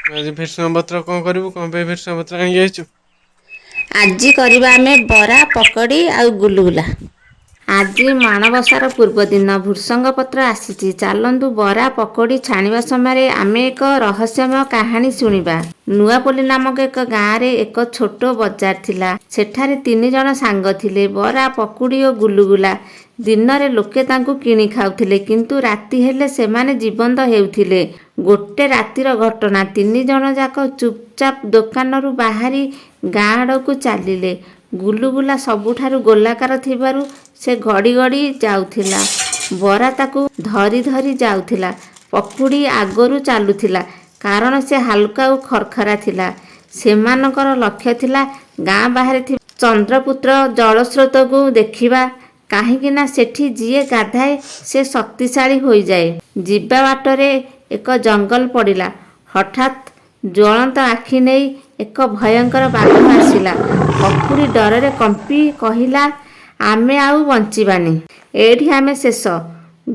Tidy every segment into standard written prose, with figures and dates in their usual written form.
आज भृषण पत्र कौन करू कौन पे भृषण पत्र आनी आज करवा आमे बरा पकड़ी आ गुलुगुला। आज माणबसार पूर्व दिन भृषंग पत्र आसी चलतु बरा पकड़ी छाणवा समय आम एक रहस्यमय कहानी शुणा। नुआपल्ली नामक एक गाँव में एक छोट बजार थिला। सेठारे 3 जन सांग थिले बरा पकुड़ी और गुलुगुला। दिन में लोके तांकु किणी खाउथिले किंतु राति हेले सेमाने जीवंत हेउथिले। गोटे रातिर घटना 3 जन जाक चुपचाप दुकान बाहरी गाँ आड़ को चलिले। गुलुगुला सबुठारु गोलाकार थिबारु से गड़ी गड़ी जाउथिला। बरा ताकू धरी धरी जाउथिला। पकुड़ी आगरू चालुथिला कारण से हल्का और खरखरा थिला। सेमानकर लक्ष्य थिला गाँ बाहर थी चंद्रपुत्र जलस्रोत को देखिबा काहींकिना सेठी जिए गाधाए से शक्तिशाली हो जाए। जीवा बाटरे एक जंगल पड़िला। हठात ज्वलंत आखि नहीं एक भयंकर बाघ आसिला। पकुड़ी डर कंपी कहिला आमे आउ बंचिबानी एठी आमे शेष।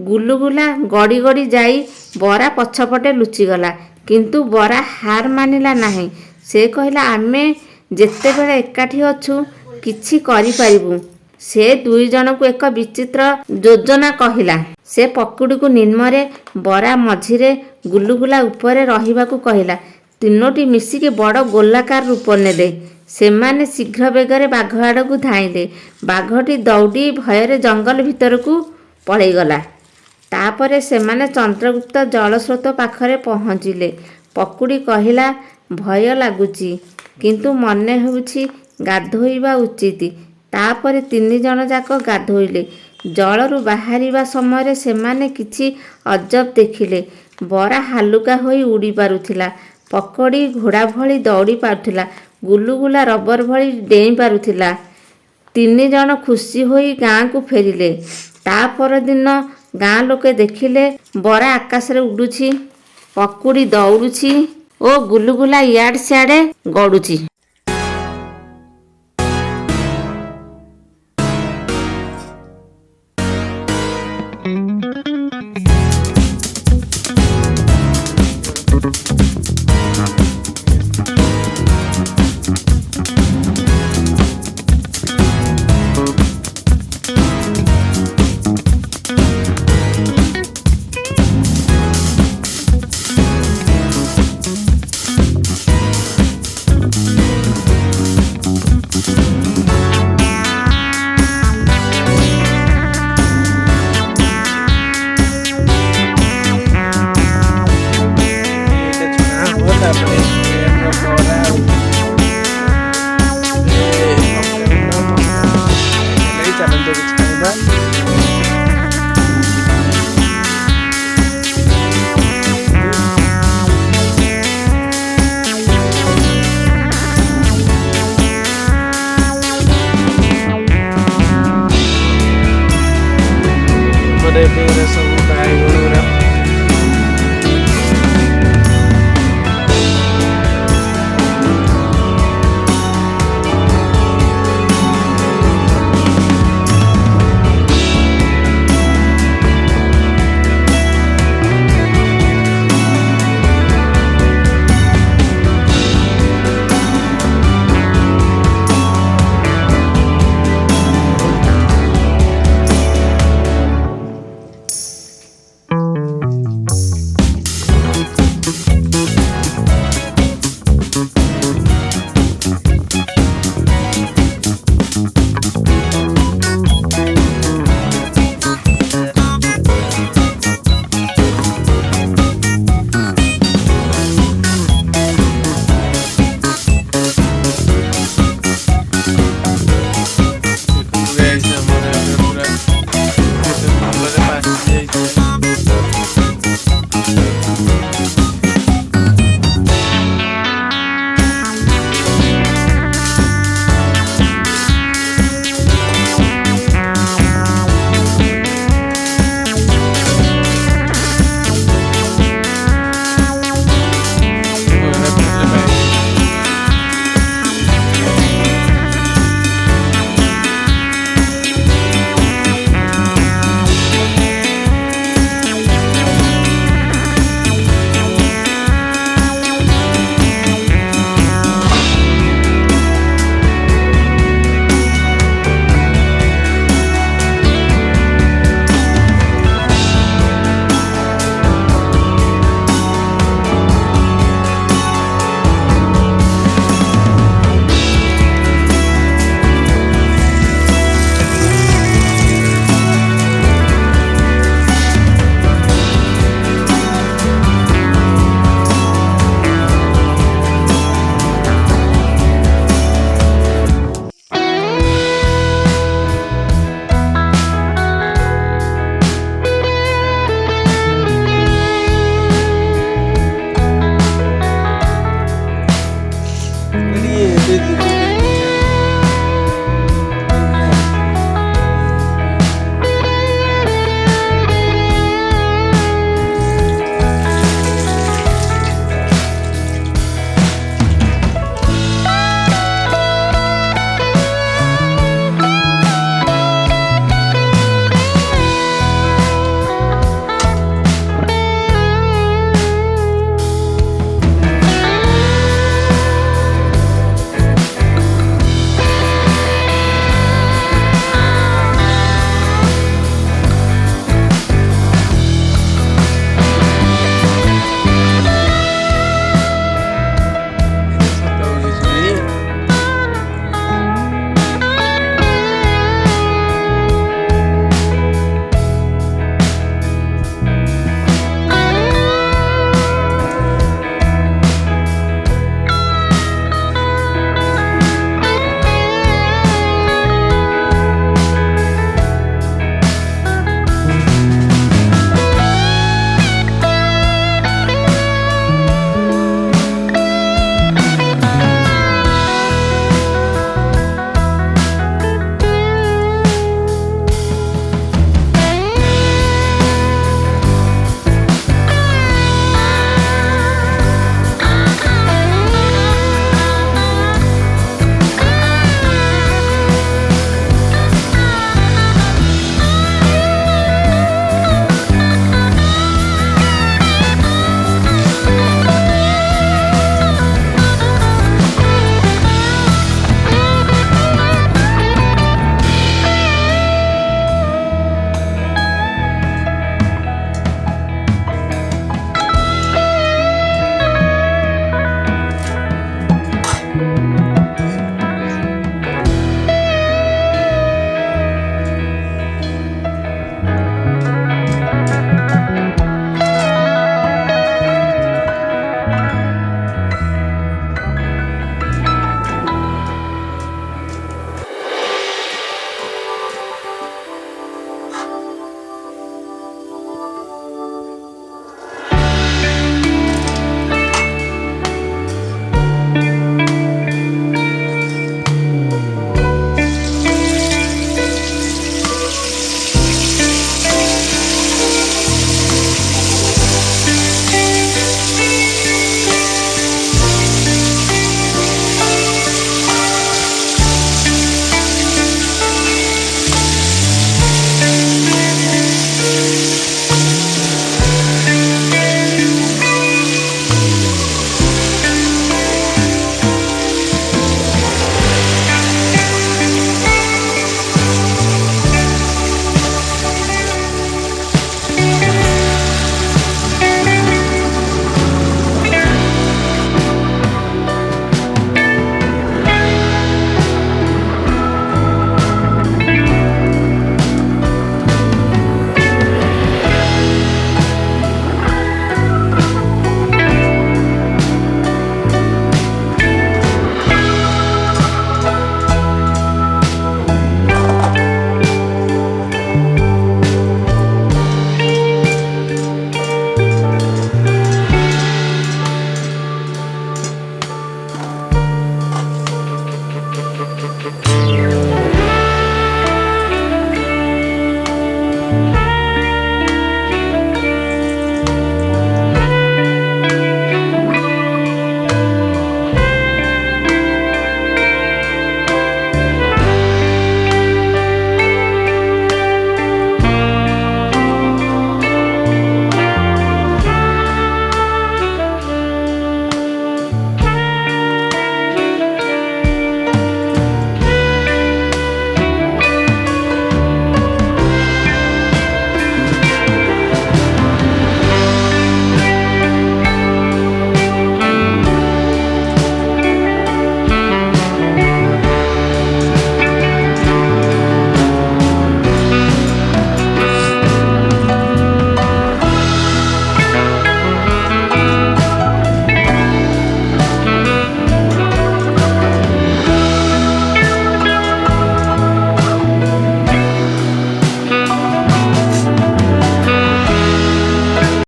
गुलुगुला गड़ी गड़ी जाई बरा पछपटे लुचिगला किंतु बरा हार मानिला नहीं। से कहिला आमे जेते बेले एकाठी अछु किछि करि परिबु। से 2 जन को एक विचित्र योजना कहिला। से पकुड़ी को निम्मरे बरा मझिरे गुलुगुला उपरे रहिबाकू कहिला। तीनोटी मिसिके बड़ गोलाकार रूप नेले। सेमाने शीघ्र बेगरे बाघ आड़कू धाइले। बाघटी दौड़ी भୟରେ जंगल भितर को पलैगला। तापरे सेमाने चंद्रगुप्त जलस्रोत पाखरे पहुँचिले। पकुड़ी कहिला भय लागुची किंतु मने होउछि गाधोइबा उचित। तापरे 3 जन जाक गाधोइले। जलरू बाहरिबा समय सेमाने किछि अजब देखिले। बरा हालुका होई उड़ी पारुथिला। पकड़ी घोड़ा भली दौड़ी पारुथिला। गुलुगुला रबर भली डेई पारुथिला। 3 जन खुशी होई गाँ को फेरिले। ता पर दिन गाँ लोके देखिले बरा आकाश रे उडुछि, पकुड़ी दौड़ुछि ओ गुलुगुला इयाड सियाडे गडुछि।